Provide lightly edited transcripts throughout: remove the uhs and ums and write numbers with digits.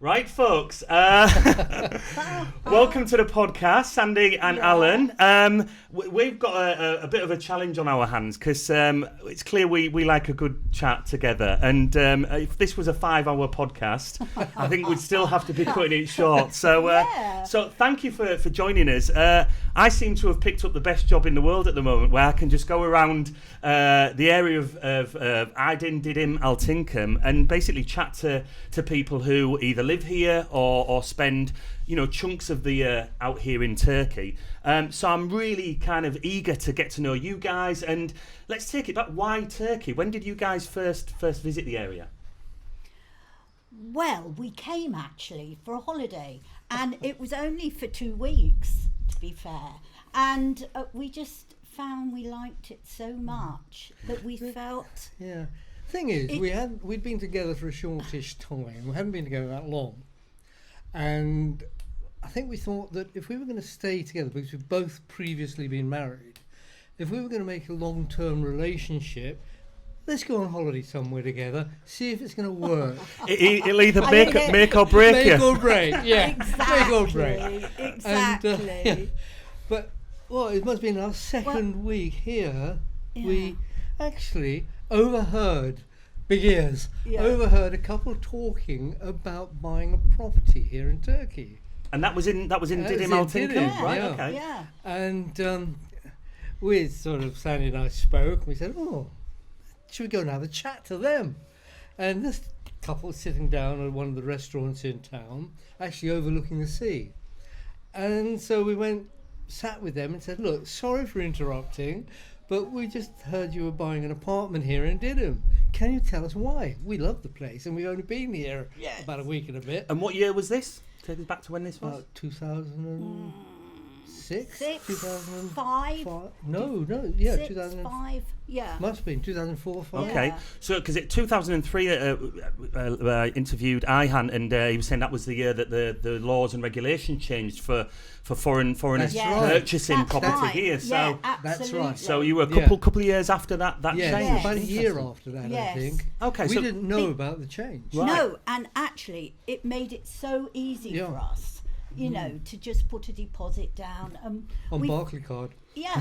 Right, folks. Welcome to the podcast, Sandy and Alan. We've got a bit of a challenge on our hands because it's clear we like a good chat together. And if this was a 5-hour podcast, I think we'd still have to be cutting it short. So thank you for joining us. I seem to have picked up the best job in the world at the moment, where I can just go around the area of Didim, Altinkum, and basically chat to people who either live here or spend chunks of the year out here in Turkey. So I'm really kind of eager to get to know you guys, and let's take it back. Why Turkey? When did you guys first visit the area? Well, we came actually for a holiday, and it was only for 2 weeks, to be fair, and we just found we liked it so much that we felt... Yeah. Thing is, we'd been together for a shortish time. We hadn't been together that long, and I think we thought that if we were going to stay together, because we've both previously been married, if we were going to make a long-term relationship, let's go on holiday somewhere together, see if it's going to work. It'll either make or break you. Make or break, yeah. Exactly. Make or break. Exactly. And, But, it must have been our second week here. Yeah. We actually overheard a couple talking about buying a property here in Turkey. And that was in Didim, Altinkum, right? Yeah. Okay. Yeah. And we sort of, Sandy and I spoke, and we said, should we go and have a chat to them? And this couple was sitting down at one of the restaurants in town, actually overlooking the sea. And so we sat with them and said, look, sorry for interrupting, but we just heard you were buying an apartment here in Didim. Can you tell us why? We love the place, and we've only been here about a week and a bit. And what year was this? Take us back to when this was? 2006? 2005? No, 6, 2005. 5, yeah. Must have been 2004, 5. Okay, Yeah. so because 2003 interviewed Ihan, and he was saying that was the year that the laws and regulations changed for foreigners purchasing That's property right. here. So That's right. so you were a couple of years after that Yeah, changed. about a year after that, Yes. I think. Okay, We so didn't know about the change. Right. No, and actually it made it so easy for us, to just put a deposit down. On we- Barclaycard. Yeah.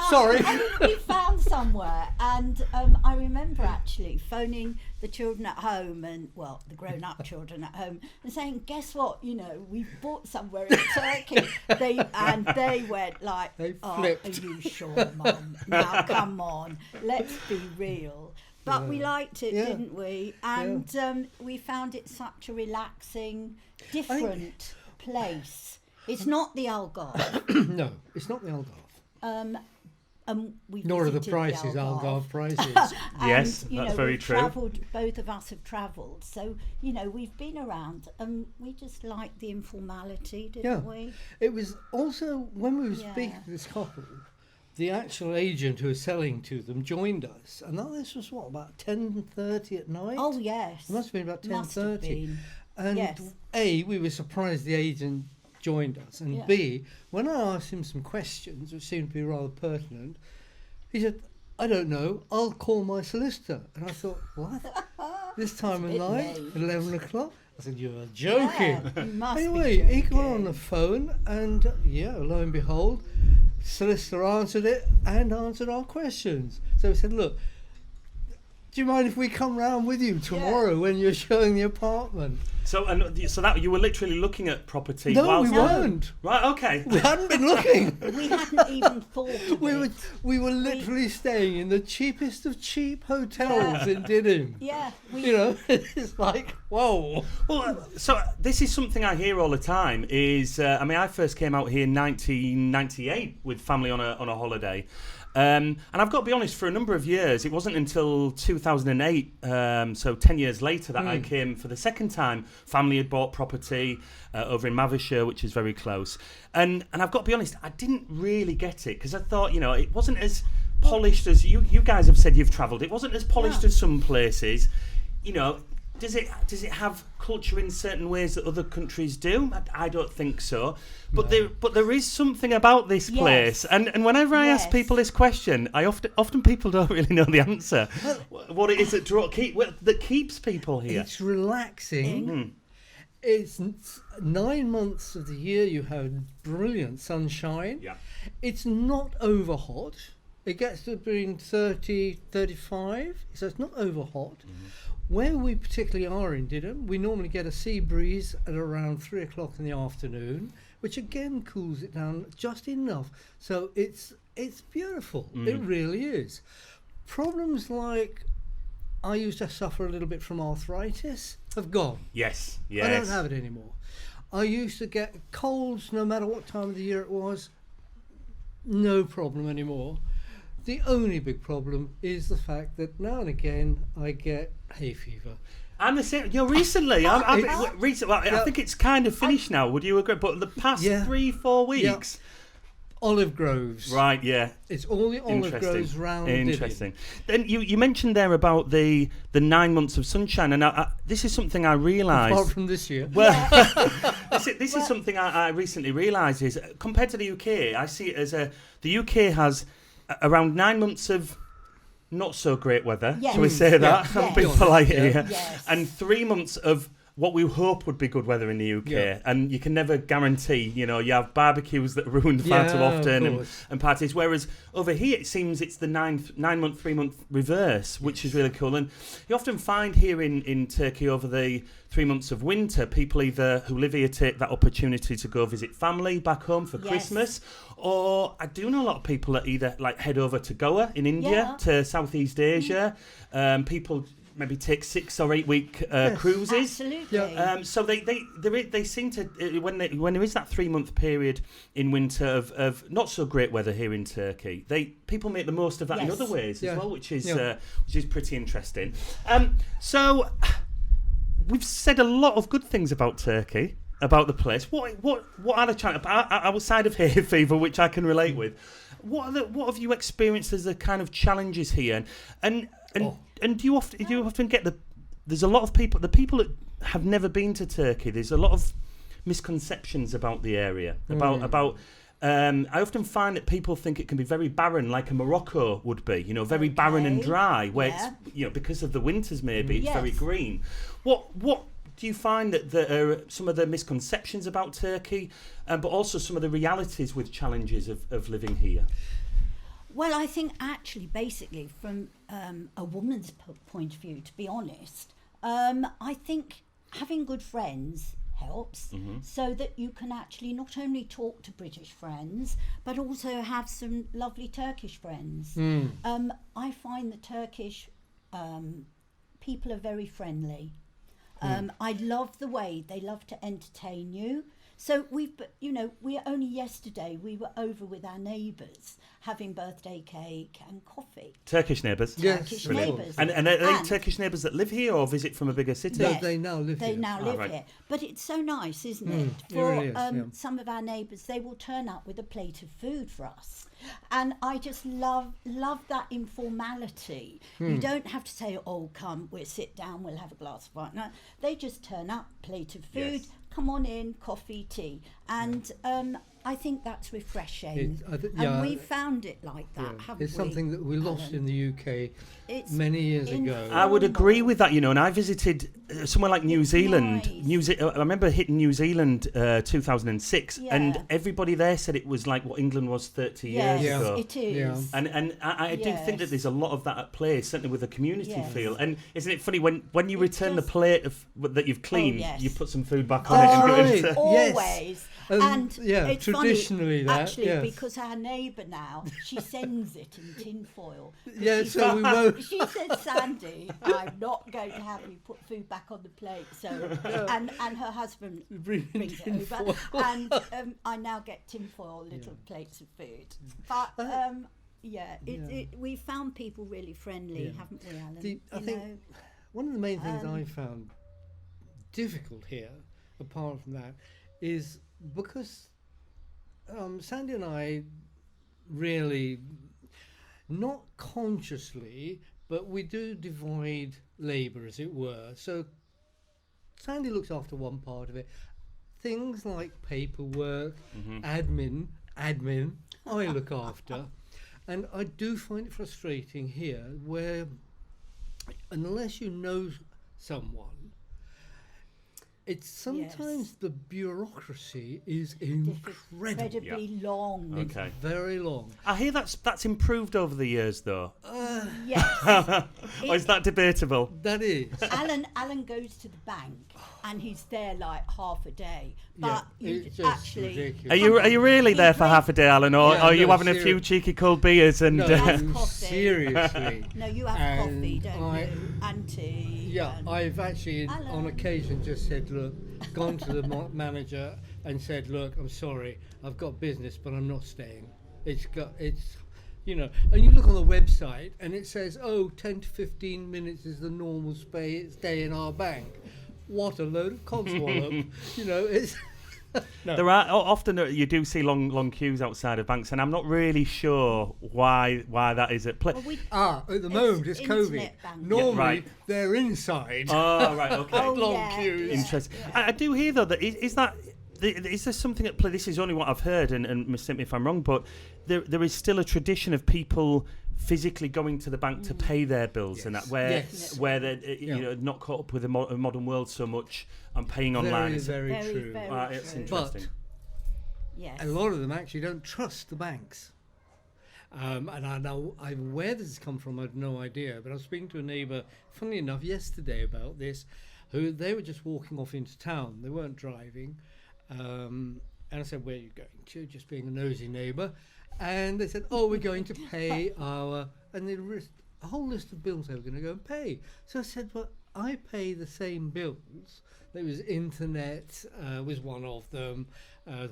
Sorry. We found somewhere, and I remember actually phoning the children at home, and the grown-up children at home, and saying, "Guess what? We've bought somewhere in Turkey." They went like, They "Oh, flipped. are you sure, Mum? Now come on, let's be real." But we liked it, didn't we? And we found it such a relaxing, different place. It's not the Algarve. No, it's not the Algarve. We Nor are the visited prices Algarve prices. Yes, and, that's very true. Both of us have travelled, so we've been around, and we just liked the informality, didn't we? It was also, when we were speaking to this couple, the actual agent who was selling to them joined us, and this was about 10:30 at night. Oh yes, It must have been about Must have 10:30. been. And Yes. A, we were surprised the agent joined us, and B, when I asked him some questions which seemed to be rather pertinent, he said, "I don't know, I'll call my solicitor." And I thought, what? This time of bit night, late. 11 o'clock? I said, "You're joking." Yeah, you must be Anyway, he got joking. on the phone, and lo and behold, solicitor answered it and answered our questions. So we said, "Look, do you mind if we come round with you tomorrow when you're showing the apartment?" So that you were literally looking at property. No, whilst we weren't. Right. Okay. We hadn't been looking. We hadn't even thought of it. We were literally staying in the cheapest of cheap hotels in Didim. Yeah, It's like, whoa. Well, so this is something I hear all the time. I first came out here in 1998 with family on a holiday. And I've got to be honest, for a number of years, it wasn't until 2008, so 10 years later, that I came for the second time. Family had bought property over in Mavishire, which is very close. And I've got to be honest, I didn't really get it, because I thought, it wasn't as polished as you guys have said you've travelled. It wasn't as polished as some places. Does it have culture in certain ways that other countries do? I don't think so. But there is something about this place. And whenever I ask people this question, I often people don't really know the answer. What it is that keeps people here. It's relaxing. It's 9 months of the year you have brilliant sunshine. Yeah. It's not over hot. It gets to between 30, 35, so it's not over hot. Where we particularly are in Didim, we normally get a sea breeze at around 3 o'clock in the afternoon, which again cools it down just enough. So it's beautiful. It really is. Problems like I used to suffer a little bit from arthritis have gone. Yes. I don't have it anymore. I used to get colds no matter what time of the year it was. No problem anymore. The only big problem is the fact that now and again I get hay fever. I'm the same. Recently, I think it's kind of finished now. Would you agree? But the past 3-4 weeks, olive groves. Right. Yeah. It's all the olive groves round. Interesting. Then you mentioned there about the 9 months of sunshine, and this is something I realised. Apart from this year. Well, this is something I recently realised is compared to the UK, I see it as the UK has around 9 months of not so great weather, shall we say that? Yeah. I'm being polite here. Yes. And 3 months of what we hope would be good weather in the UK. Yeah. And you can never guarantee, you have barbecues that are ruined far too often and parties. Whereas over here, it seems it's the 9-month, 3-month reverse, which is really cool. And you often find here in Turkey over the 3 months of winter, people either who live here take that opportunity to go visit family back home for Christmas, or I do know a lot of people that either like head over to Goa in India, to Southeast Asia. People maybe take 6 or 8 week cruises. Absolutely. So they seem to when there is that 3 month period in winter of not so great weather here in Turkey, people make the most of that in other ways as well, which is pretty interesting. So we've said a lot of good things about Turkey, about the place. What are the challenges outside of hay fever, which I can relate with? What have you experienced as the kind of challenges here? And do you often get there's a lot of people, the people that have never been to Turkey, there's a lot of misconceptions about the area, about I often find that people think it can be very barren, like a Morocco would be, very barren and dry, where it's, because of the winters maybe, it's very green. What do you find that are some of the misconceptions about Turkey, but also some of the realities with challenges of living here? Well, I think actually, basically, from a woman's point of view, to be honest, I think having good friends helps, so that you can actually not only talk to British friends, but also have some lovely Turkish friends. I find the Turkish people are very friendly. I love the way they love to entertain you. So we're only yesterday we were over with our neighbours having birthday cake and coffee. Turkish neighbours? Yes. Turkish neighbours. And are they Turkish neighbours that live here or visit from a bigger city? No, they now live here. They now live here. But it's so nice, isn't it? It really is, some of our neighbours, they will turn up with a plate of food for us. And I just love that informality. You don't have to say, oh, come, we'll sit down, we'll have a glass of wine. No, they just turn up, plate of food, come on in, coffee, tea. And I think that's refreshing. And we found it like that, haven't we? It's something that we lost in the UK many years ago. I would agree with that, and I visited somewhere like New Zealand. Nice. I remember hitting New Zealand 2006, and everybody there said it was like what England was 30 years ago. It is. Yeah. And I do think that there's a lot of that at play, certainly with the community feel. And isn't it funny when you return the plate that you've cleaned, you put some food back on it and go into always. And it's traditionally funny, actually, because our neighbour now, she sends it in tinfoil. So we won't. She said, Sandy, I'm not going to have you put food back on the plate. So, and her husband brings it over, and I now get tinfoil little plates of food. But we found people really friendly, haven't we, Alan? I think one of the main things I found difficult here, apart from that, is because Sandy and I really, not consciously, but we do divide labour, as it were. So Sandy looks after one part of it. Things like paperwork, admin, I look after. And I do find it frustrating here where, unless you know someone, It's sometimes the bureaucracy is incredible. Incredibly long. Okay. Very long. I hear that's improved over the years, though. Yes. Or is that debatable? That is. Alan goes to the bank and he's there like half a day. But it's you just actually ridiculous. Are you really there for half a day, Alan, or Yeah, are you no, having a few cheeky cold beers and? No, have coffee. seriously. No, you have And coffee, don't I- you? And tea. Yeah, and I've actually on Alan. occasion just said, look, gone to the manager and said, look, I'm sorry, I've got business, but I'm not staying. It's, you know, and you look on the website and it says, 10 to 15 minutes is the normal stay in our bank. What a load of codswallop. You know, it's... No. There are often you do see long queues outside of banks, and I'm not really sure why that is at play. Well, at the moment it's COVID. internet banking. Normally Yeah, right. they're inside. Oh, right, okay. Oh, long yeah, queues. yeah. Interesting. I do hear though that is there something at play? This is only what I've heard, and mistake me if I'm wrong, but there is still a tradition of people physically going to the bank to pay their bills, and that where they're you know, not caught up with the modern world so much and paying online. Very, very true. Very It's true. interesting. Yes. A lot of them actually don't trust the banks. And I know where this has come from, I have no idea. But I was speaking to a neighbour, funnily enough, yesterday about this, who they were just walking off into town. They weren't driving. And I said, where are you going to? Just being a nosy neighbour. And they said, we're going to pay our... And they list a whole list of bills they were going to go and pay. So I said, well, I pay the same bills. There was internet, was one of them,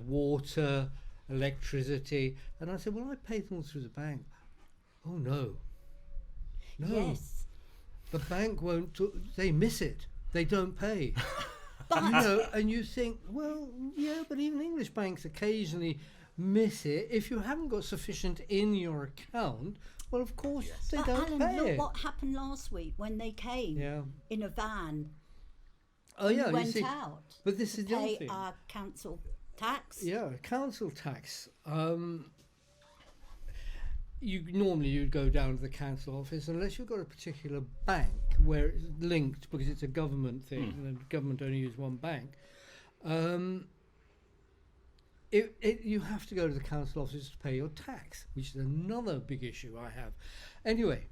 water, electricity. And I said, well, I pay them all through the bank. Oh, no. Yes. The bank won't, they miss it. They don't pay. You know, and you think, well, yeah, but even English banks occasionally miss it. If you haven't got sufficient in your account, well, of course, they But don't Alan, pay look it. what happened last week when they came in a van. Oh, yeah, We you went see. out But this is the other pay thing. our council tax. Yeah, council tax. You'd go down to the council office unless you've got a particular bank where it's linked because it's a government thing and the government only use one bank. You have to go to the council office to pay your tax, which is another big issue I have. Anyway,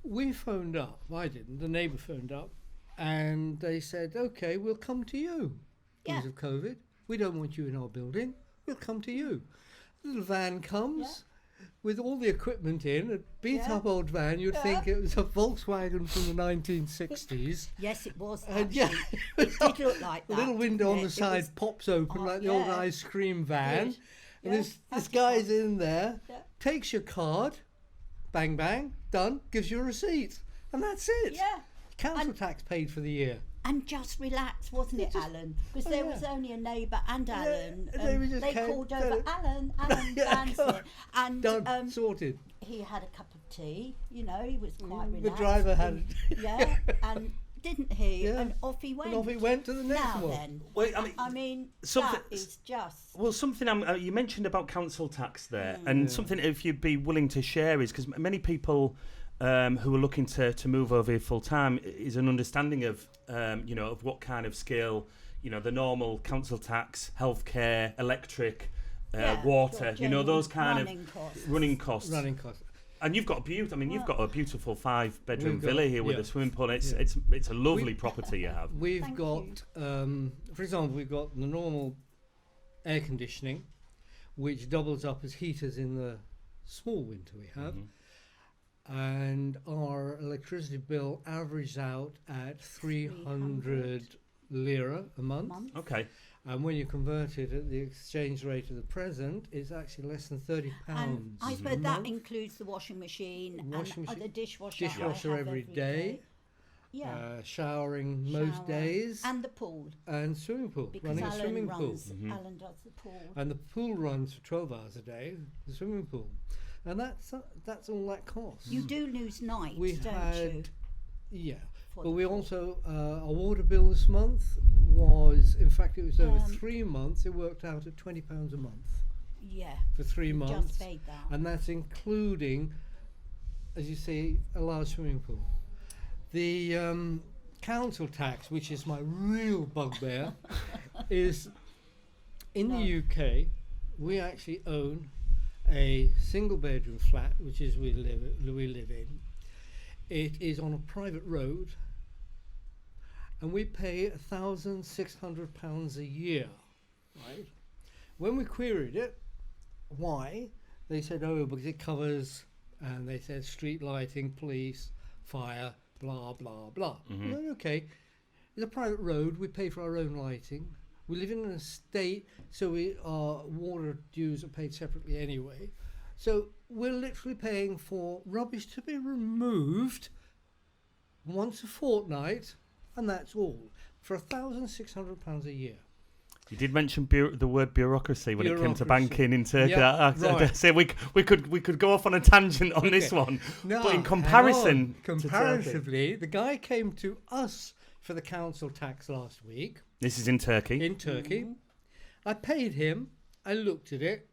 we phoned up. I didn't. The neighbour phoned up, and they said, "Okay, we'll come to you because of COVID. We don't want you in our building. We'll come to you." A little van comes. With all the equipment in, a beat-up old van, you'd think it was a Volkswagen from the 1960s. Yes, it was. And Actually. It did look like The that. little window on didn't the it? It side was- pops open like the old ice cream van. Good. And Yeah, this guy's in there, Yeah. takes your card, bang, bang, done, gives you a receipt. And that's it. Yeah. Council tax paid for the year. And just relax, wasn't it, Alan? Because there was only a neighbour and Alan. and they and just they came, called over, Alan, Yeah, fancy come on. it. And Done, sorted. he had a cup of tea, you know, he was quite The relaxed. driver had and- it. Yeah, and didn't he? Yeah. And off he went. And off he went to the next now one. then. Well, I mean, something- that is just... Well, something you mentioned about council tax there, and something if you'd be willing to share is because many people who are looking to move over here full time is an understanding of you know, of what kind of scale, you know, the normal council tax, healthcare, electric, water, you know, those kind of running costs. And you've got a you've got a beautiful 5-bedroom villa here with a swimming pool. It's a lovely property you have. We've Thank got, for example, we've got the normal air conditioning, which doubles up as heaters in the small winter we have. And our electricity bill averages out at 300 lira a month. Okay. And when you convert it at the exchange rate of the present, it's actually less than £30. And I suppose that includes the washing machine and the dishwasher. Dishwasher I have every day. Yeah. Showering most days. And the pool. And swimming pool. Because Running Alan a swimming runs, pool. Alan does the pool. And the pool runs for 12 hours a day, the swimming pool. And that's all that costs. You do lose nights, We don't had, you? Yeah. For But the we pool. also, our water bill this month was, in fact, it was over 3 months. It worked out at £20 a month Yeah. for 3 months. Just paid that. And that's including, as you say, a large swimming pool. The council tax, which is my real bugbear, is in the UK, we actually own a single bedroom flat, which is we live in. It is on a private road, and we pay £1,600 a year, right? When we queried it, why? They said, oh, because it covers, and they said street lighting, police, fire, blah, blah, blah. Mm-hmm. Well, okay, it's a private road, we pay for our own lighting. We live in an estate, so our water dues are paid separately anyway. So we're literally paying for rubbish to be removed once a fortnight, and that's all, for £1,600 a year. You did mention the word bureaucracy when it came to Bureaucracy. banking in Turkey. Yeah, I dare say we could go off on a tangent on this one, No, but in comparison, hang on. Comparatively, the guy came to us for the council tax last week this is in Turkey. in Turkey. I paid him. I looked at it.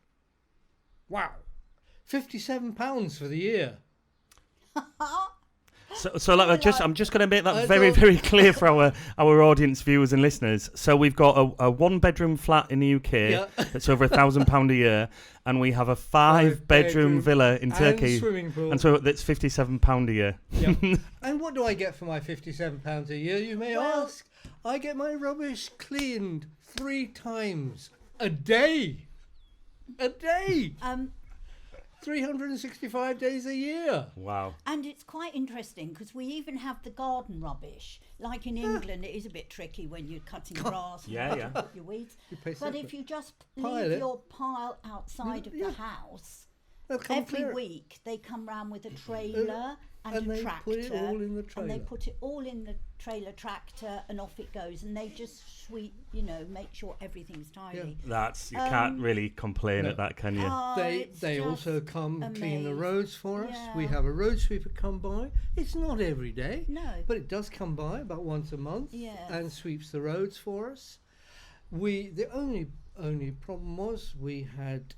Wow, £57 for the year. So like, I'm just going to make that I very, don't- very clear for our audience, viewers and listeners. So we've got a 1-bedroom flat in the UK Yeah. that's over £1,000 a year, and we have a 5-bedroom villa in Turkey, and swimming pool. and so that's £57 a year. Yep. And what do I get for my £57 a year, you may Well- ask? I get my rubbish cleaned 3 times a day. A day! 365 days a year. Wow. And it's quite interesting because we even have the garden rubbish. Like in England, it is a bit tricky when you're cutting grass and Yeah, cutting yeah. up your weeds. You pay But separate. if you just Pile leave it. your pile outside of Yeah. the house, They'll come every clear it. week they come round with a trailer and and a they tractor. put it all in the And they trailer. put it all in the trailer tractor and off it goes. And they just sweep, make sure everything's tidy. You can't really complain no. at that, can you? Oh, They it's also just come and clean the amazing. roads for us. We Yeah. have a road sweeper come by. It's not every day, No. but it does come by about once a month Yes. and sweeps the roads for us. The only problem was we had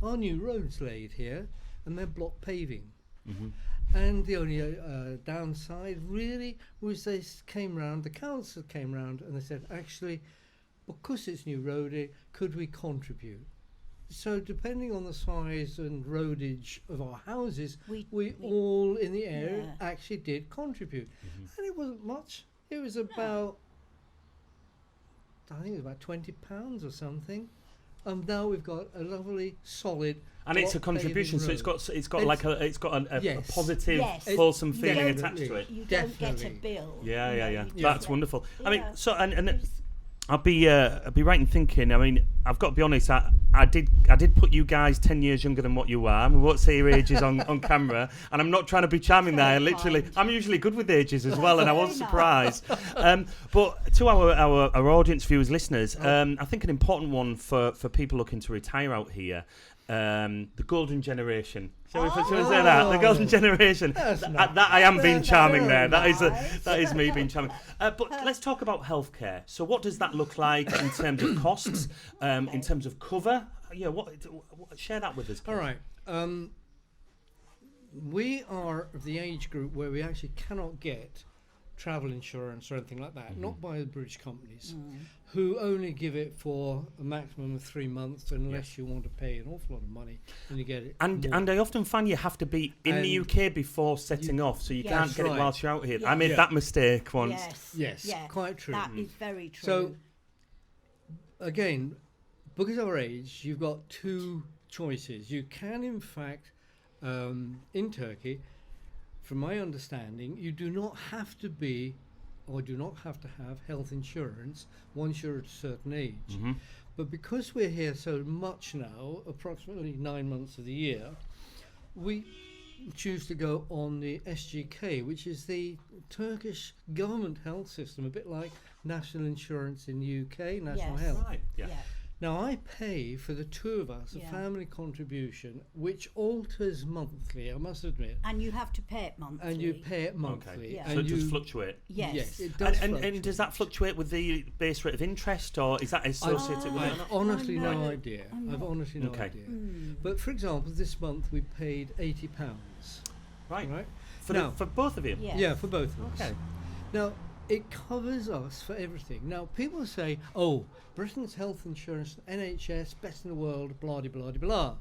our new roads laid here, and they're block paving. Mm-hmm. And the only downside really was the council came round and they said, actually, because it's new roading, could we contribute? So depending on the size and roadage of our houses, we all in the area Yeah. actually did contribute. And it wasn't much. It was about, I think it was about £20 or something. And now we've got a lovely solid. And it's a block paving contribution, so road. it's got a Yes. positive, Yes. wholesome feeling You attached to it. You don't get a Definitely. bill. Yeah. you Yeah. That's wonderful. I mean, Yeah. so and It's- I'd be right in thinking. I mean, I've got to be honest. I did put you guys 10 years younger than what you are. We won't say your ages on camera, and I'm not trying to be charming there. Very Literally, kind. I'm usually good with ages as well, and I was Very surprised. But to our audience, viewers, listeners, I think an important one for people looking to retire out here. The golden generation. Shall we say that? The golden generation. That's That I am being that's charming very there. nice. That is me being charming. But let's talk about healthcare. So what does that look like in terms of costs, in terms of cover? Yeah, what share that with us, please. All right. We are of the age group where we actually cannot get travel insurance or anything like that, not by the British companies, who only give it for a maximum of 3 months unless you want to pay an awful lot of money and you get it. And I often find you have to be in the And UK before setting off, so you Yes. can't get it Right. whilst you're out here. Yeah. I made Yeah. that mistake once. Yes. Yes, quite true. That is very true. So, again, because of our age, you've got 2 choices. You can, in fact, in Turkey, from my understanding, you do not have to be or do not have to have health insurance once you're at a certain age. Mhm. But because we're here so much now, approximately 9 months of the year, we choose to go on the SGK, which is the Turkish government health system, a bit like national insurance in the UK, national Yes. health. Right. Yeah. Now I pay for the 2 of us a Yeah. family contribution, which alters monthly, I must admit, And you have to pay it monthly. and you pay it monthly. Yeah. So And it does you- fluctuate. Yes. it does. And fluctuate. does that fluctuate with the base rate of interest, or is that associated with I've it? honestly I'm no not- idea. I'm I've not- honestly no Okay. idea. Mm. But for example, this month we paid £80. Right. Right? For Now- for both of you. Yes. Yeah, for both of us. Okay. Now, it covers us for everything. Now, people say, oh, Britain's health insurance, NHS, best in the world, blah, de blah, de blah,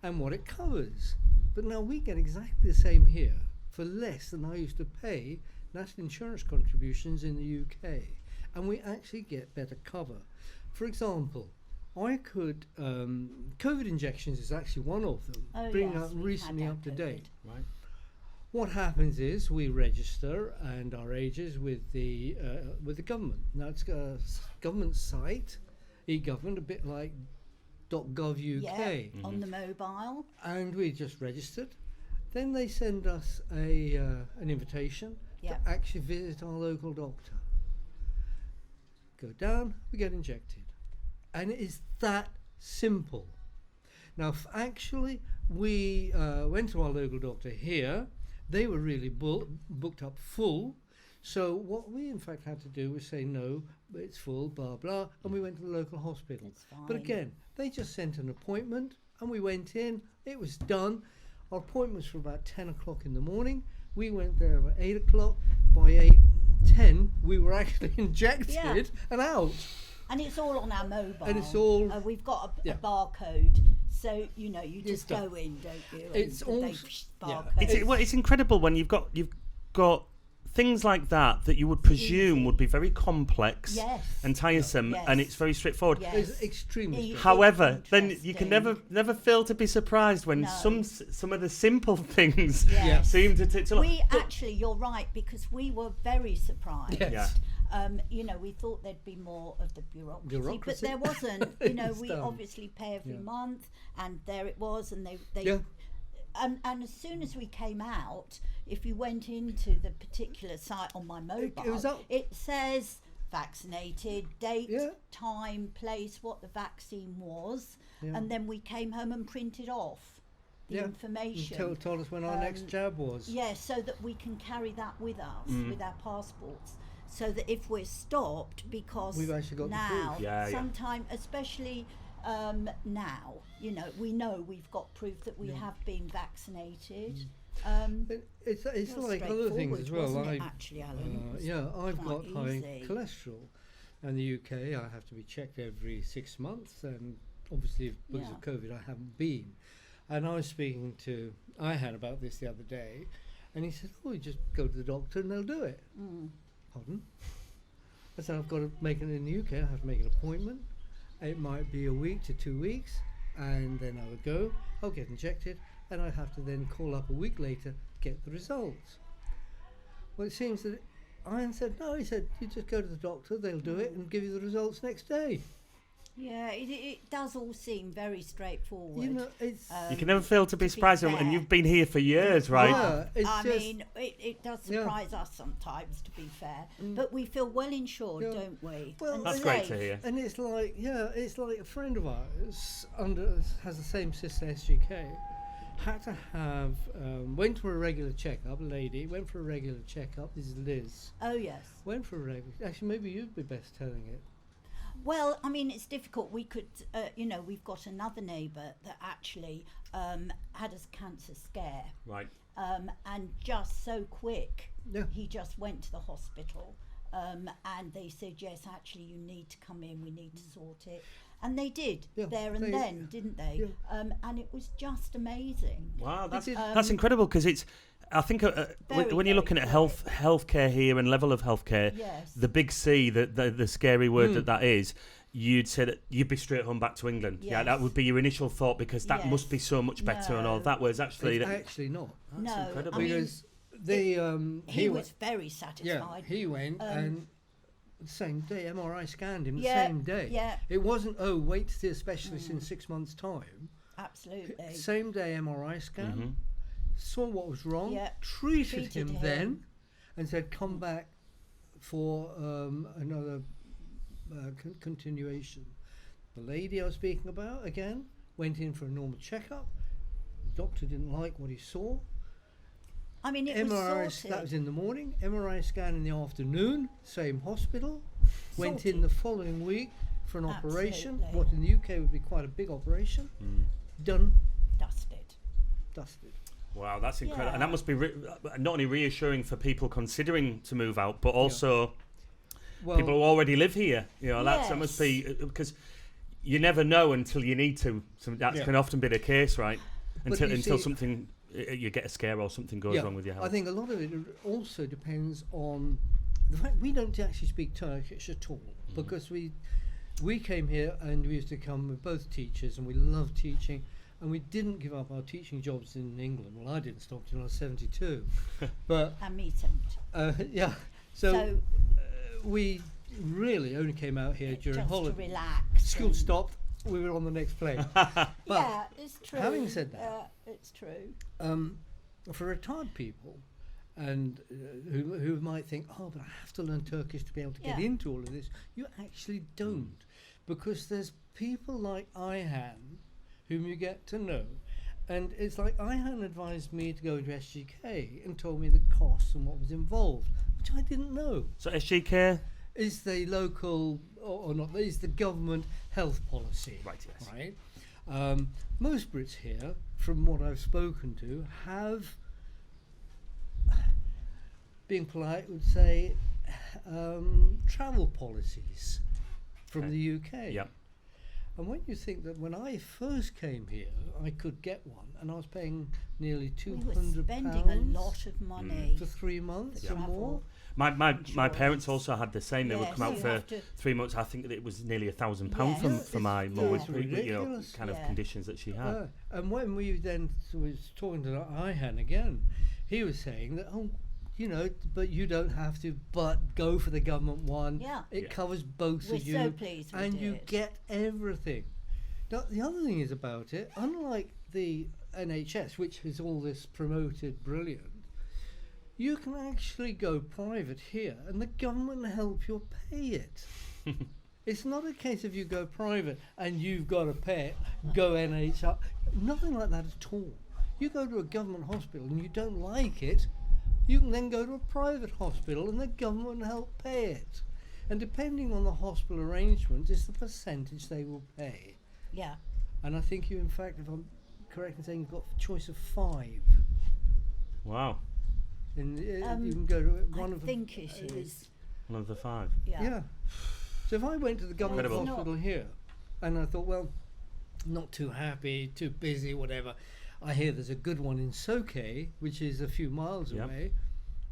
and what it covers. But now we get exactly the same here for less than I used to pay national insurance contributions in the UK. And we actually get better cover. For example, I could, COVID injections is actually one of them, bringing up recently up to date. Right. What happens is we register and our ages with the government. Now it's a government site, e-government, a bit like .gov UK. On the mobile. And we just registered. Then they send us an invitation to actually visit our local doctor. Go down, we get injected. And it is that simple. Now, actually, we went to our local doctor here. They were really booked up full. So what we, in fact, had to do was say, no, it's full, blah, blah, and we went to the local hospital. It's fine. But again, they just sent an appointment, and we went in. It was done. Our appointment was for about 10 o'clock in the morning. We went there about 8 o'clock. By 8:10, we were actually injected and out. And it's all on our mobile. And it's all... we've got a barcode. So, you just go in, don't you? It's all... barcode. It's incredible when you've got things like that you would presume would be very complex and tiresome, and it's very straightforward. Yes. It's extremely However, then you can never fail to be surprised when some of the simple things seem to we actually, you're right, because we were very surprised. Yes. We thought there'd be more of the bureaucracy. But there wasn't. We obviously pay every month, and there it was, and they and as soon as we came out, if you went into the particular site on my mobile, it says vaccinated, date, time, place, what the vaccine was, and then we came home and printed off the information. Told us when our next jab was. So that we can carry that with us, with our passports. So that if we're stopped, because we've actually got now, the proof. sometime, especially now, we know we've got proof that we have been vaccinated. It's like other things as well. Actually, Alan, I've got high cholesterol. In the UK, I have to be checked every 6 months, and obviously because of COVID, I haven't been. And I was speaking to Ihan about this the other day, and he said, "Oh, you just go to the doctor and they'll do it." Pardon? I said, I've got to make it in the UK. I have to make an appointment. It might be a week to 2 weeks, and then I would go. I'll get injected, and I'd have to then call up a week later, get the results. Well, it seems that Ian said no. He said, you just go to the doctor, they'll do it, and give you the results next day. Yeah, it does all seem very straightforward. You can never fail to be surprised, and you've been here for years, right? It does surprise us sometimes, to be fair. But we feel well insured, don't we? Well, that's great to hear. And it's like a friend of ours has the same cyst as SGK. Had to have went for a regular checkup. Lady went for a regular checkup. This is Liz. Oh yes. Went for a regular. Actually, maybe you'd be best telling it. Well, I mean, it's difficult. We could, we've got another neighbour that actually had a cancer scare. Right. And just so quick, Yeah. he just went to the hospital. And they said, yes, actually, you need to come in. We need to sort it. And they did there and then, didn't they? Yeah. And it was just amazing. Wow, that's incredible, because it's. I think when you're looking at healthcare here and level of healthcare, the big C, the scary word that is, you'd say that you'd be straight home back to England. Yes. Yeah, that would be your initial thought, because that must be so much better and all that. Whereas actually, it's actually not. That's incredible. Because he was very satisfied. Yeah, he went and the same day MRI scanned him the same day. Yeah. It wasn't wait to see a specialist in 6 months' time. Absolutely. Same day MRI scan. Mm-hmm. Saw what was wrong, treated him then, and said, come back for another continuation. The lady I was speaking about, again, went in for a normal checkup. The doctor didn't like what he saw. I mean, it was sorted. That was in the morning. MRI scan in the afternoon, same hospital. Went in the following week for an operation, what in the UK would be quite a big operation. Done. Dusted. Wow, that's incredible. And that must be not only reassuring for people considering to move out, but also people who already live here. You know, that must be, because you never know until you need to. So that can often be the case, right? Until something, you get a scare or something goes wrong with your health. I think a lot of it also depends on the fact we don't actually speak Turkish at all, because we came here and we used to come with both teachers, and we loved teaching. And we didn't give up our teaching jobs in England. Well, I didn't stop till I was 72. But and me too. So we really only came out here during just holidays. to relax. School stopped. We were on the next plane. But it's true. Having said that, it's true. For retired people, and who might think, but I have to learn Turkish to be able to get into all of this, you actually don't, because there's people like Ayhan, whom you get to know, and it's like Ayhan advised me to go into SGK and told me the costs and what was involved, which I didn't know. So SGK is the local or not? Is the government health policy? Right. Yes. Right. Most Brits here, from what I've spoken to, have, being polite, would say travel policies from the UK. Yep. And when you think that when I first came here, I could get one, and I was paying nearly £200 We were spending a lot of money for 3 months or more. My parents also had the same. They would come out you for have to- 3 months. I think that it was nearly £1,000 for my mum with ridiculous. kind of conditions that she had. And when we then was talking to Ayhan again, he was saying that, but you don't have to, but go for the government one. Yeah. It covers both We're of you. so pleased we and you did. get everything. Now, the other thing is about it, unlike the NHS, which is all this promoted brilliant, you can actually go private here and the government will help you pay it. It's not a case of you go private and you've got to pay it, go NHS. Nothing like that at all. You go to a government hospital and you don't like it, you can then go to a private hospital and the government will help pay it. And depending on the hospital arrangement, is the percentage they will pay. Yeah. And I think you, in fact, if I'm correct in saying, you've got a choice of 5. Wow. And you can go to one I of them. think it is. One of the 5. Yeah. So if I went to the government Incredible. hospital here, and I thought, well, not too happy, too busy, whatever, I hear there's a good one in Soke, which is a few miles away,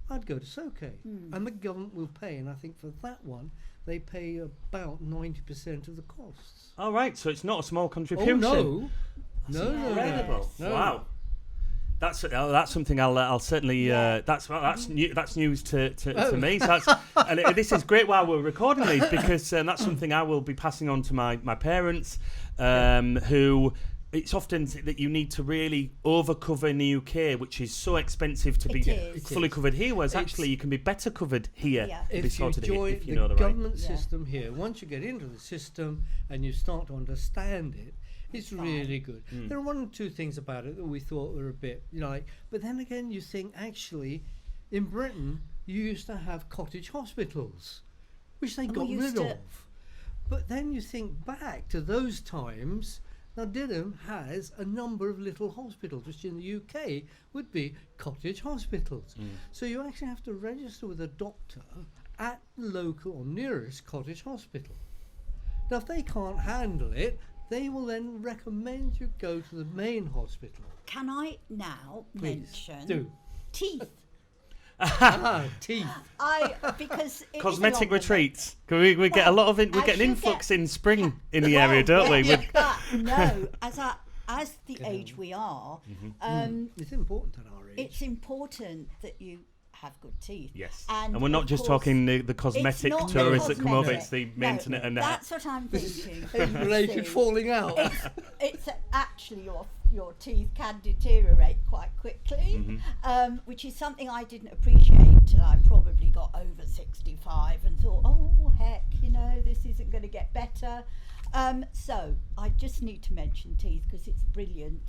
I'd go to Soke. And the government will pay, and I think for that one, they pay about 90% of the costs. All right, so it's not a small contribution. Oh, no. Incredible. No. Wow. That's something I'll certainly that's news to me. So this is great while we're recording these, because that's something I will be passing on to my parents, who it's often that you need to really overcover in the UK, which is so expensive to be fully covered here, whereas actually you can be better covered here. Yeah. If you join if you know the the right. government system here, once you get into the system and you start to understand it, it's really good. There are 1 or 2 things about it that we thought were a bit but then again you think actually in Britain you used to have cottage hospitals, which they got rid of. But then you think back to those times. Now Didim has a number of little hospitals, which in the UK would be cottage hospitals. So you actually have to register with a doctor at the local or nearest cottage hospital. Now if they can't handle it, they will then recommend you go to the main hospital. Can I now mention do. teeth? Teeth. Because it Cosmetic is retreats. We get a lot of it. We get an influx in spring in the area, don't we? But no, as the age we are, It's important at our age. it's important that you have good teeth. Yes, and we're not of just course, talking the cosmetic it's not tourists the that come over. cosmetic. It's the No, maintenance and that's what I'm thinking. related See, falling out. It's actually your teeth can deteriorate quite quickly, which is something I didn't appreciate till I probably got over 65 and thought, oh heck, this isn't going to get better. So I just need to mention teeth because it's brilliant.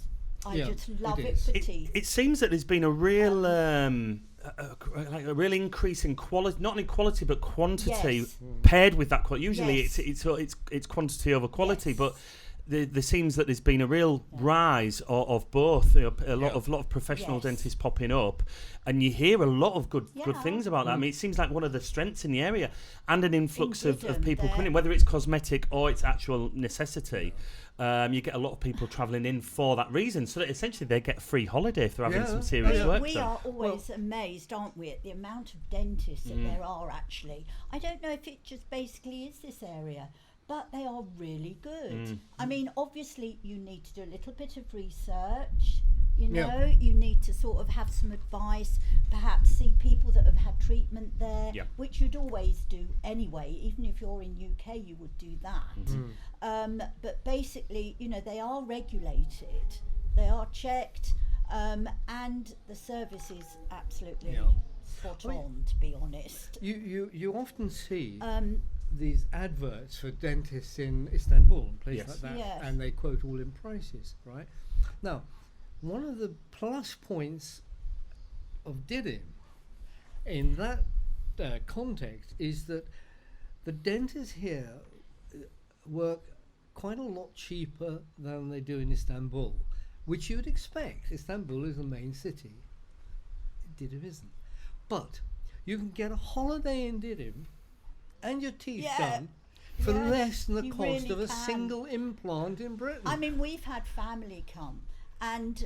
I just love it for teeth. It seems that there's been a real a real increase in quality, not only quality but quantity, paired with that quality. Usually it's quantity over quality, but there seems that there's been a real rise of both. A lot of professional Yes. dentists popping up, and you hear a lot of good Yeah. things about that. I mean, it seems like one of the strengths in the area, and an influx of Didim, people coming in, there- whether it's cosmetic or it's actual necessity. You get a lot of people travelling in for that reason, so that essentially they get a free holiday if they're having Yeah. some serious work We done. are always amazed, aren't we, at the amount of dentists that there are actually. I don't know if it just basically is this area, but they are really good. I mean, obviously, you need to do a little bit of research. You know, you need to sort of have some advice, perhaps see people that have had treatment there, Yeah. which you'd always do anyway. Even if you're in UK, you would do that. But basically, you know, they are regulated, they are checked, and the service is absolutely spot on, to be honest. You often see Um, these adverts for dentists in Istanbul and places Yes. like that, Yes. and they quote all in prices, right? Now, one of the plus points of Didim in that context is that the dentists here work quite a lot cheaper than they do in Istanbul, which you would expect. Istanbul is the main city. Didim isn't. But you can get a holiday in Didim and your teeth done for Yeah, less than the you cost really of a can. single implant in Britain. I mean, we've had family come, and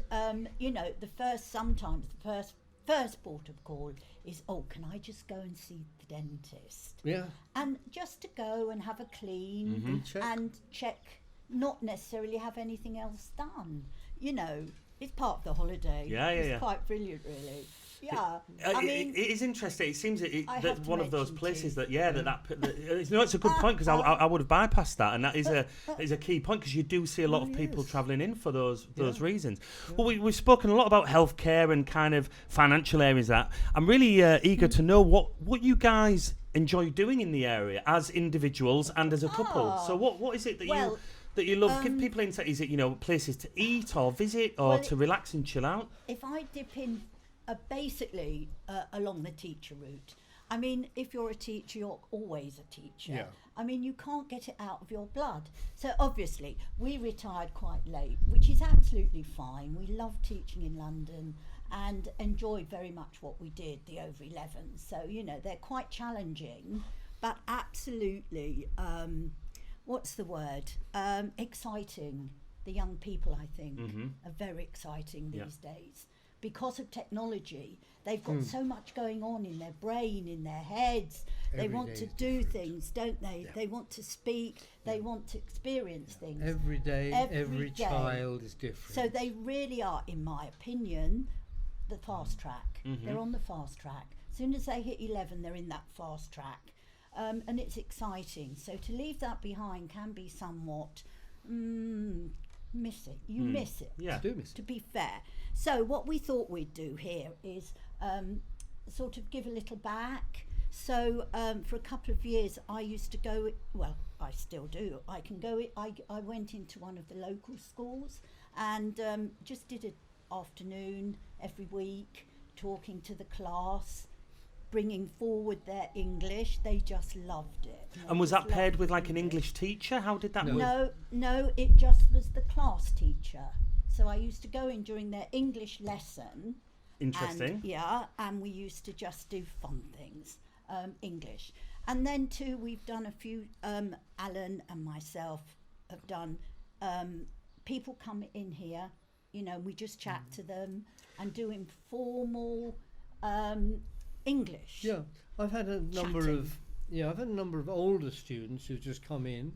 you know, sometimes the first port of call is, oh, can I just go and see the dentist? Yeah. And just to go and have a clean Check. and check, not necessarily have anything else done. You know, it's part of the holiday. Yeah, yeah, It's yeah. quite brilliant, really. Yeah, I mean, it is interesting. It seems I that have to one of those mention places too. that it's a good point, because I would have bypassed that, and that is a key point, because you do see a lot of people yes. travelling in for those reasons. Well, we've spoken a lot about healthcare and kind of financial areas. That I'm really eager to know what you guys enjoy doing in the area as individuals and as a couple. So what is it that well, you love? Give people insight. Is it, you know, places to eat or visit or well, to relax and chill out? if I dip in basically along the teacher route, I mean, if you're a teacher, you're always a teacher. Yeah. I mean, you can't get it out of your blood. So obviously, we retired quite late, which is absolutely fine. We love teaching in London and enjoyed very much what we did, the over 11s. So, you know, they're quite challenging, but absolutely, what's the word? Exciting. The young people, I think, are very exciting these days. Because of technology, they've got so much going on in their brain, in their heads. They Every want day to is do different. things, don't they? Yeah. They want to speak, they want to experience things. Every day, Every every day. child is different. So they really are, in my opinion, the fast track. They're on the fast track. As soon as they hit 11, they're in that fast track. And it's exciting. So to leave that behind can be somewhat miss it. You miss it. Yeah. do miss To be fair. So what we thought we'd do here is sort of give a little back. So for a couple of years I used to go, well, I still do. I went into one of the local schools and just did an afternoon every week talking to the class, bringing forward their English. They just loved it. And was that paired with like an English teacher? How did that work? No, it just was the class teacher. So I used to go in during their English lesson. Interesting. And we used to just do fun things, English. And then too, we've done a few, Alan and myself have done, people come in here, you know, we just chat to them and do informal English. Yeah, I've had a number Chatting. of I've had a number of older students who've just come in.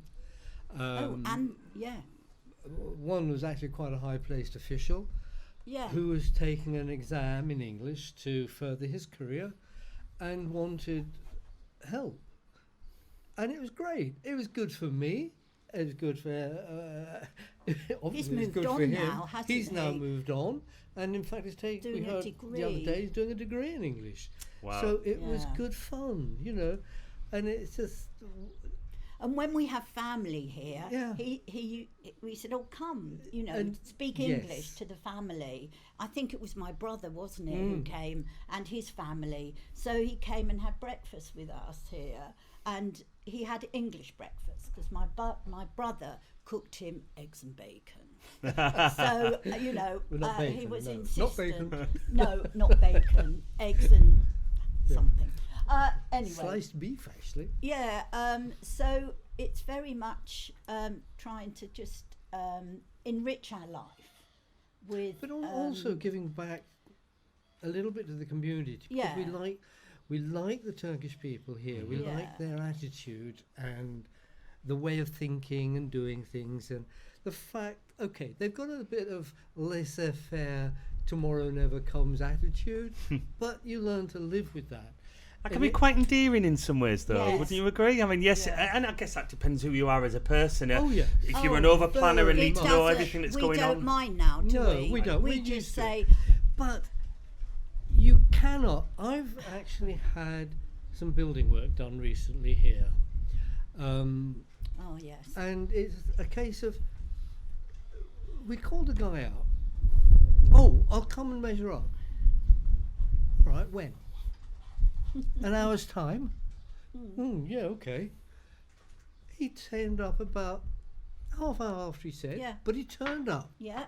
One was actually quite a high-placed official who was taking an exam in English to further his career and wanted help. And it was great. It was good for me. It was good for obviously moved it's good on for him. now, hasn't He's now he? moved on, and in fact, he's taking Doing a the other degree. day he's doing a degree in English. Wow. So it was Yeah. good fun, you know, and it's just And when we have family here, Yeah. we said, "Oh, come, you know, And speak yes. English to the family." I think it was my brother, wasn't it, who came, and his family. So he came and had breakfast with us here, and he had English breakfast because my brother cooked him eggs and bacon. So you know, Well, not he bacon, was no. Not insistent. bacon. No, not bacon, eggs and something. Anyway, Sliced beef, actually. yeah, so it's very much trying to just enrich our life with. But also giving back a little bit to the community. Yeah. Because we like the Turkish people here. We Yeah. like their attitude and the way of thinking and doing things, and the fact, okay, they've got a bit of laissez-faire, tomorrow never comes attitude, but you learn to live with that. That can be quite endearing in some ways, though. Yes. Wouldn't you agree? I mean, yes, Yeah. and I guess that depends who you are as a person. Oh, yeah. If you're an Oh, over planner and very need to much. know everything that's going We don't on. mind now, do No, we? we don't. We We're just used to say, it. But you cannot. I've actually had some building work done recently here. "Oh yes, And it's a case of, we called the guy out. Oh, I'll come and measure up. All right, when? An hour's time? Yeah, okay. He turned up about half hour after he said, Yeah. but he turned up, yeah,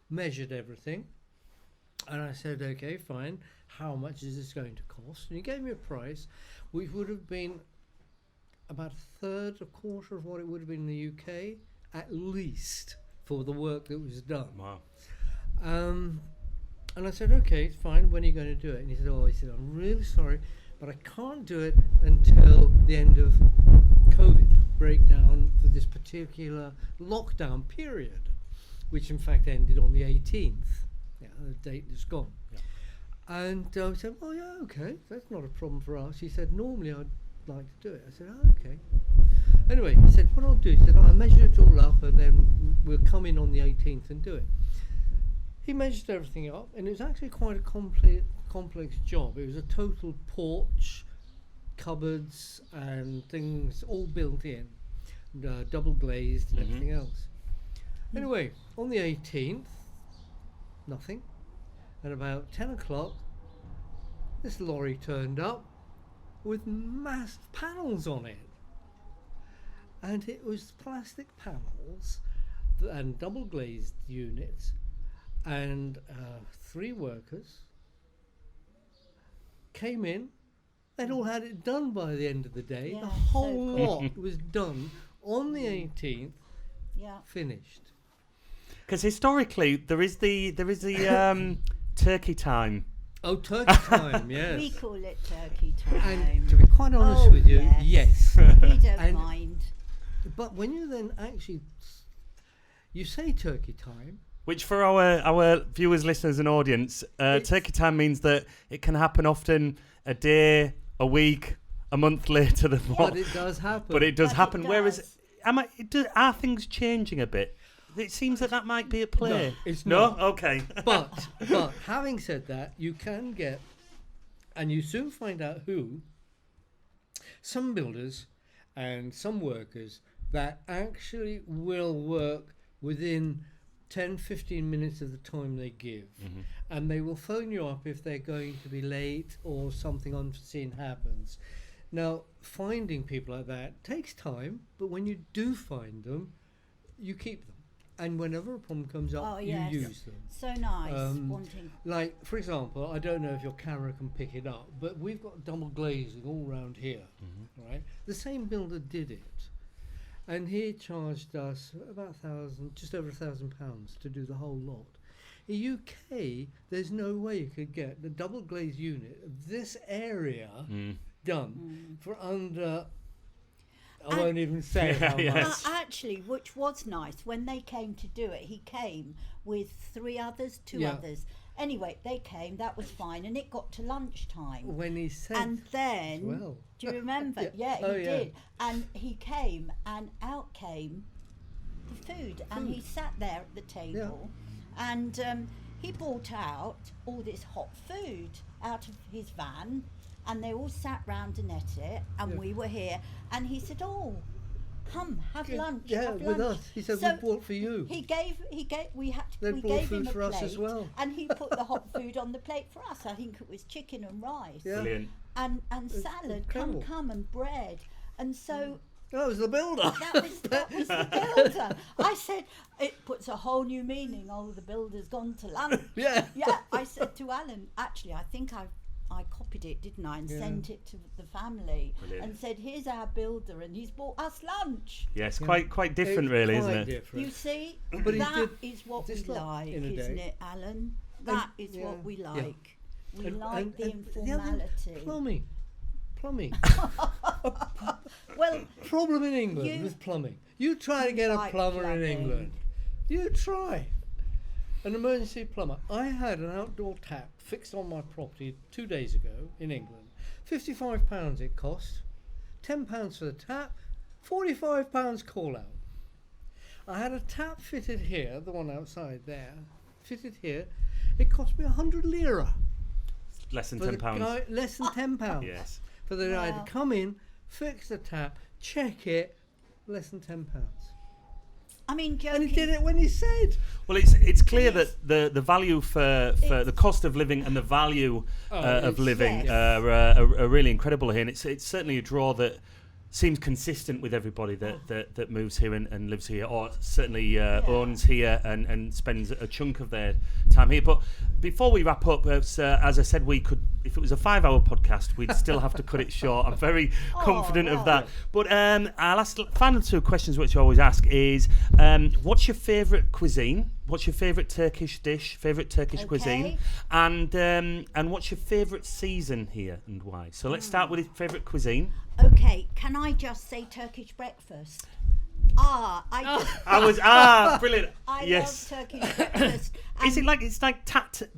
measured everything, and I said, okay, fine, how much is this going to cost? And he gave me a price which would have been about a third, a quarter of what it would have been in the UK, at least, for the work that was done. Wow. And I said, okay, it's fine, when are you going to do it? And he said, I'm really sorry, but I can't do it until the end of COVID breakdown for this particular lockdown period, which in fact ended on the 18th. Yeah, the date is gone. Yeah. And I said, well, yeah, okay, that's not a problem for us. He said, normally I'd like to do it. I said, oh, okay. Anyway, he said, what I'll do, he said, I'll measure it all up and then we'll come in on the 18th and do it. He measured everything up, and it was actually quite a complex job. It was a total porch, cupboards and things all built in, and, double glazed and everything else. Anyway, on the 18th, nothing. At about 10 o'clock, this lorry turned up with massive panels on it. And it was plastic panels and double glazed units, and 3 workers came in. They'd all had it done by the end of the day. Yeah, The so whole cool. lot was done on the 18th, yeah. finished. Because historically, there is the turkey time. Oh, turkey time, yes. We call it turkey time. And to be quite honest Oh, with you, yes. yes. We don't And- mind. But when you then actually, you say turkey time, Which for our viewers, listeners and audience, turkey time means that it can happen often a day, a week, a month later than what. but it does happen. But it does But it happen. Whereas, does. are things changing a bit? It seems that might be at play. No, it's No? not. Okay. But having said that, you can get, and you soon find out who, some builders and some workers that actually will work within 10-15 minutes of the time they give, and they will phone you up if they're going to be late or something unforeseen happens. Now, finding people like that takes time, but when you do find them, you keep them, and whenever a problem comes up, Oh, yes. you use them. So nice. Wanting. Like, for example, I don't know if your camera can pick it up, but we've got double glazing all around here, right? The same builder did it, and he charged us about just over £1,000 to do the whole lot. In UK, there's no way you could get the double glazed unit of this area done for under. I won't even say how much. Actually, which was nice, when they came to do it, he came with 2 others. Anyway, they came, that was fine, and it got to lunchtime. When he said, And then, well. do you remember? Yeah. He Oh, yeah. did. And he came, and out came the food. And he sat there at the table, and he brought out all this hot food out of his van, and they all sat round and ate it, and we were here. And he said, oh, have lunch. Yeah, have with lunch. us. He said, So we bought for you. we They brought gave food him a for us plate, as well. and he put the hot food on the plate for us. I think it was chicken and rice, Yeah. Brilliant. and salad, incredible. come and bread, and so. That was the builder. That was the builder. I said, it puts a whole new meaning. Oh, the builder's gone to lunch. Yeah. Yeah, I said to Alan, actually, I think I copied it, didn't I, and sent it to the family. Brilliant. And said, here's our builder, and he's bought us lunch. Yes, quite different, It's really, quite isn't it? different. You see, But he that did is what we just like like, in a isn't day. it, Alan? That is yeah, what we yeah. like. We And- like the and the other- informality. Plumbing. Well, Problem in England You- with plumbing. You try to get a like plumber in plumbing. England. You try. An emergency plumber. I had an outdoor tap fixed on my property 2 days ago in England. £55 it cost. £10 for the tap. £45 call out. I had a tap fitted here, the one outside there, fitted here. It cost me 100 lira. Less than For the £10. guy- less than £10. Yes. For the guy Wow. to come in, fix the tap, check it, less than £10. I mean, And joking. he did it when he said. Well, it's clear Yes. that the value for the cost of living and the value of it's- living Yes. are really incredible here, and it's certainly a draw that seems consistent with everybody that moves here and lives here, or certainly owns here and spends a chunk of their time here. But before we wrap up, as I said, we could, if it was a 5-hour podcast, we'd still have to cut it short. I'm very confident of that. But our last final two questions, which I always ask, is what's your favourite cuisine? What's your favourite Turkish dish? Favourite Turkish cuisine? And what's your favourite season here and why? So let's start with your favourite cuisine. Okay, can I just say Turkish breakfast? Brilliant. I Yes. love Turkish breakfast. Is it like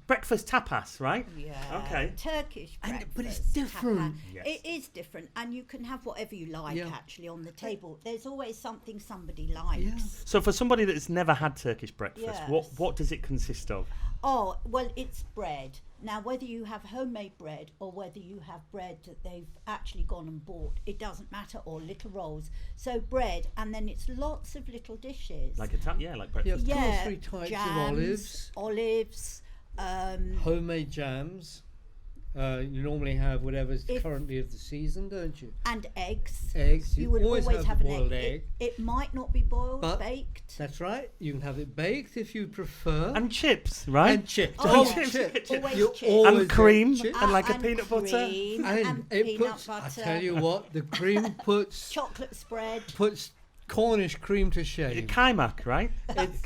breakfast tapas, right? Yeah. Okay. Turkish breakfast. But it's different. tapas. Yes. It is different, and you can have whatever you like Yeah. actually on the table. There's always something somebody likes. Yeah. So for somebody that's never had Turkish breakfast, Yes. what does it consist of? Oh, well, it's bread. Now, whether you have homemade bread or whether you have bread that they've actually gone and bought, it doesn't matter, or little rolls. So bread, and then it's lots of little dishes. Like like breakfast. Yeah. Two or yeah, three types of jams, olives, Homemade jams. You normally have whatever's If- currently of the season, don't you? and eggs. Eggs. You would always have the an boiled egg. egg. It might not be boiled, But- baked. That's right. You can have it baked if you prefer. And chips, right? And chips. Oh, Don't yeah. chips. Always You chips. always And get cream. chips. And like a and peanut butter. cream and it peanut puts. butter. I tell you what, the cream puts Chocolate spread. Cornish cream to Is it shame. kaimak, right? It's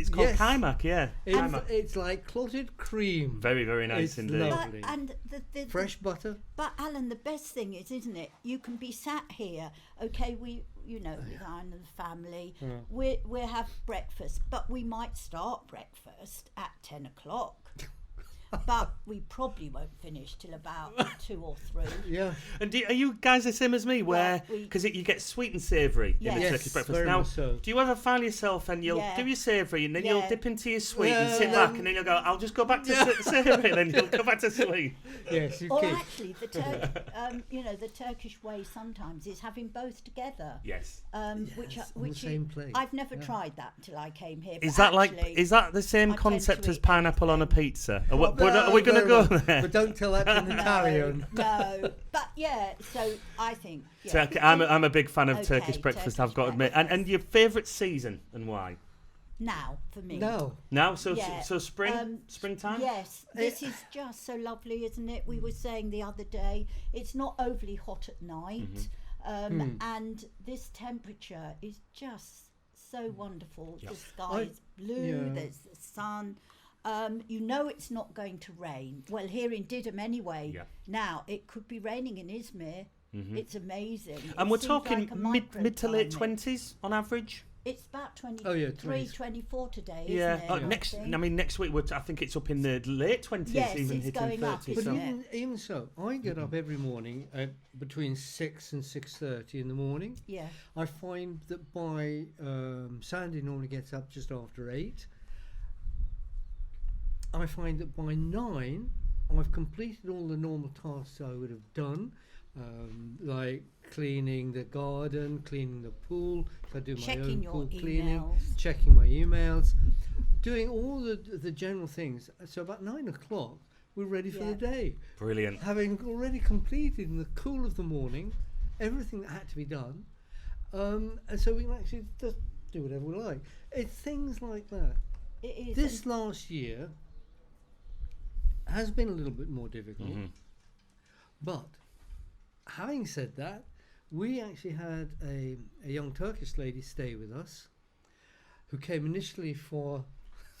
called Yes. kaimak, yeah. Kaimak. It's like clotted cream. Very, very nice It's indeed. lovely. But, and the Fresh butter. But Alan, the best thing is, isn't it? You can be sat here, okay? With I and the family, we have breakfast, but we might start breakfast at 10 o'clock. But we probably won't finish till about 2 or 3. Yeah. And are you guys the same as me, where because you get sweet and savoury in the Yes. Turkish breakfast? Very Now, much so. do you ever find yourself and you'll Yeah. do your savoury and then Yeah. you'll dip into your sweet and Yeah. sit back and then you'll go, I'll just go back to savoury, and then you'll go back to sweet. Yes, you Or keep. actually, the Turkish way sometimes is having both together. Yes. Which on the same plate. I've never tried that till I came here. Is but that actually, is that the same I tend concept to as eat pineapple on a anything. pizza? Are we going to Very go well. there? But don't tell that to an Italian. No, but yeah. So I think. Yeah. Turkey, I'm a big fan of Okay, Turkish breakfast, I've Turkish got to admit. breakfast. And your favourite season and why? Now for me. No. Now, so Yeah, springtime? Yes, this is just so lovely, isn't it? We were saying the other day, it's not overly hot at night, and this temperature is just so wonderful. The sky is blue, there's the sun. It's not going to rain. Well, here in Didim anyway. Yeah. Now, it could be raining in Izmir. It's amazing. And It we're seems talking like a mid to late microclimate. 20s on average. It's about 23, Oh, yeah, 20s. 24 today, Yeah. isn't it? Next week I think it's up in the late 20s, Yes, even it's hitting going 30. up, But isn't so. it? even so, I get up every morning at between 6 and 6:30 in the morning. Yeah. I find that by Sandy normally gets up just after 8. I find that by 9 I've completed all the normal tasks I would have done. like cleaning the garden, cleaning the pool. So I do my Checking own your pool cleaning, emails. checking my emails, doing all the general things. So about 9 o'clock, we're ready for the day. Brilliant. Having already completed in the cool of the morning everything that had to be done, and so we can actually just do whatever we like. It's things like that. It is. This last year has been a little bit more difficult, but having said that, we actually had a young Turkish lady stay with us who came initially for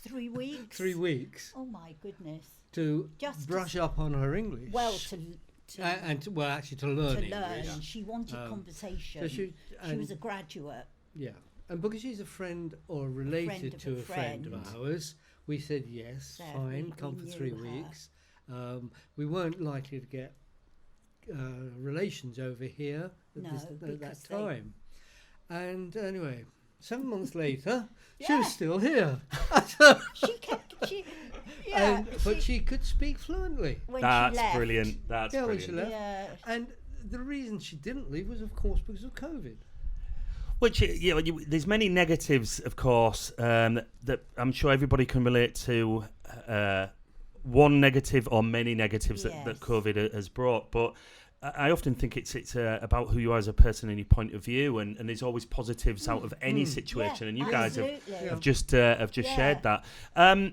3 weeks. 3 weeks Oh my goodness. to Just brush up on her English. Well, actually to learn to English. learn. She wanted conversation. So She and was a graduate. yeah, and because she's a friend or related of to a a friend of friend. ours, we said yes, So fine, we come for knew 3 her. weeks. We weren't likely to get relations over here at, No, at that because time. And anyway, 7 months later, she Yeah. was still here. She kept. Yeah. But she could speak fluently. when That's she left. brilliant. That's Yeah, when brilliant. she left. Yeah. And the reason she didn't leave was, of course, because of COVID. Which, there's many negatives, of course, that I'm sure everybody can relate to. One negative or many negatives that Yes. COVID has brought, but I often think it's about who you are as a person and your point of view, and there's always positives out of any situation, Yeah, and you guys absolutely. have just shared Yeah. that.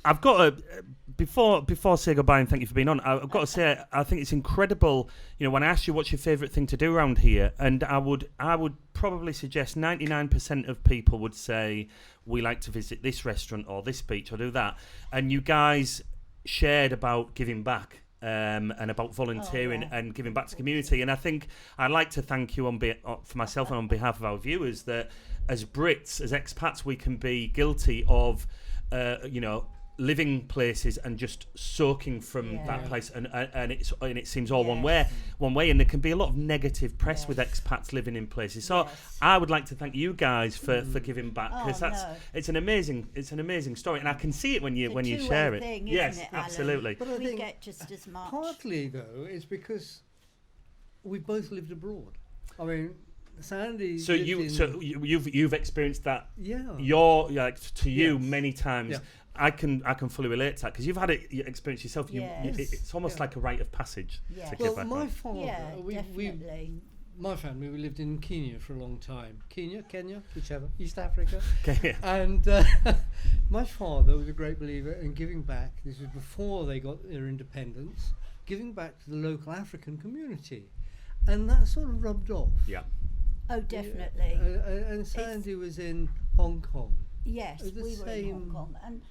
I've got to before I say goodbye and thank you for being on. I've got to say I think it's incredible. When I asked you what's your favourite thing to do around here, and I would probably suggest 99% of people would say we like to visit this restaurant or this beach or do that, and you guys shared about giving back. And about volunteering and giving back to the community, and I think I'd like to thank you for myself and on behalf of our viewers that as Brits, as expats, we can be guilty of, living places and just soaking from that place, and it seems all one way, and there can be a lot of negative press with expats living in places. So I would like to thank you guys for giving back, because it's an amazing story, and I can see it when you share it. Thing, yes, it, Alan? absolutely. But I We think get just as much. partly, though, it's because we both lived abroad. I mean, Sandy. So you've experienced that. Yeah. You're to you Yes. many times. Yeah. I can fully relate to that because you've had it experience yourself. Yes. It's almost like a rite of passage Yes. to give Well, back. my on. father, Yeah, we definitely. my family, we lived in Kenya for a long time. Kenya, whichever, East Africa. Okay. And my father was a great believer in giving back. This was before they got their independence, giving back to the local African community. And that sort of rubbed off. Yeah. Oh, definitely. And Sandy was in Hong Kong. Yes, the we were in Hong same- Kong, and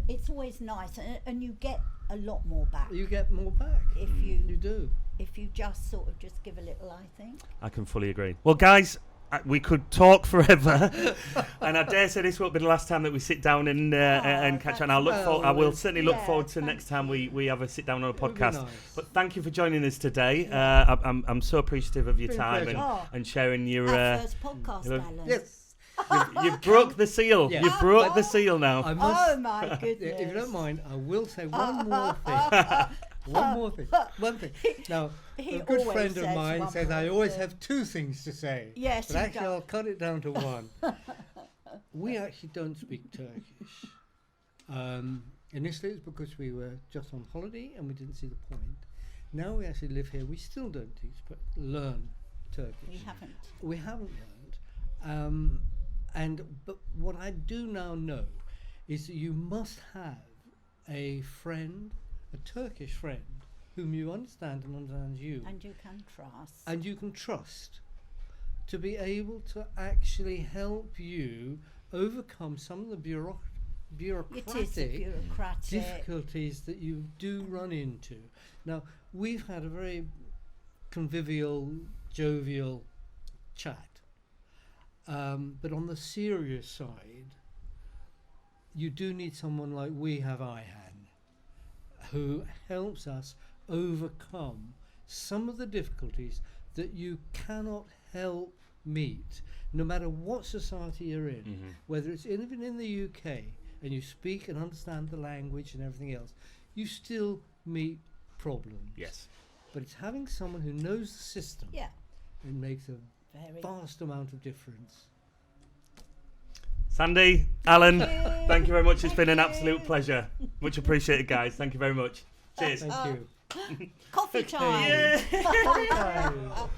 it's always nice, and you get a lot more back You get more back. if You you do. just sort of just give a little. I think. I can fully agree. Well, guys, we could talk forever, and I dare say this won't be the last time that we sit down and catch up. And I will certainly look forward to next time we have a sit down on a It would be podcast. nice. But thank you for joining us today. I'm so appreciative of your Been a time pleasure. and sharing your. Our first podcast, you know, Alan. Yes. You've broke the seal. Yeah. You've broke the seal now. I must, Oh my goodness! if you don't mind, I will say one more thing. One thing. Now, He a good always friend of says mine one says I more always thing. have two things to say. Yes, But he actually, does. I'll cut it down to one. We actually don't speak Turkish. Initially, it's because we were just on holiday and we didn't see the point. Now we actually live here. We still don't teach, but learn Turkish. We haven't. We haven't learned. But what I do now know is that you must have a friend, a Turkish friend, whom you understand and understands you, And you can trust. and you can trust to be able to actually help you overcome some of the It is a bureaucratic bureaucratic. difficulties that you do run into. Now, we've had a very convivial, jovial chat. But on the serious side, you do need someone like we have IHAN, who helps us overcome some of the difficulties that you cannot help meet, no matter what society you're in, whether it's even in the UK and you speak and understand the language and everything else, you still meet problems. Yes. but it's having someone who knows the system. Yeah. It makes a Very. vast amount of difference. Sandy, Alan, you. thank you very much. It's been an Thank absolute you. pleasure. Much appreciated, guys. Thank you very much. Cheers. Thank you. Coffee time. Yeah. Bye.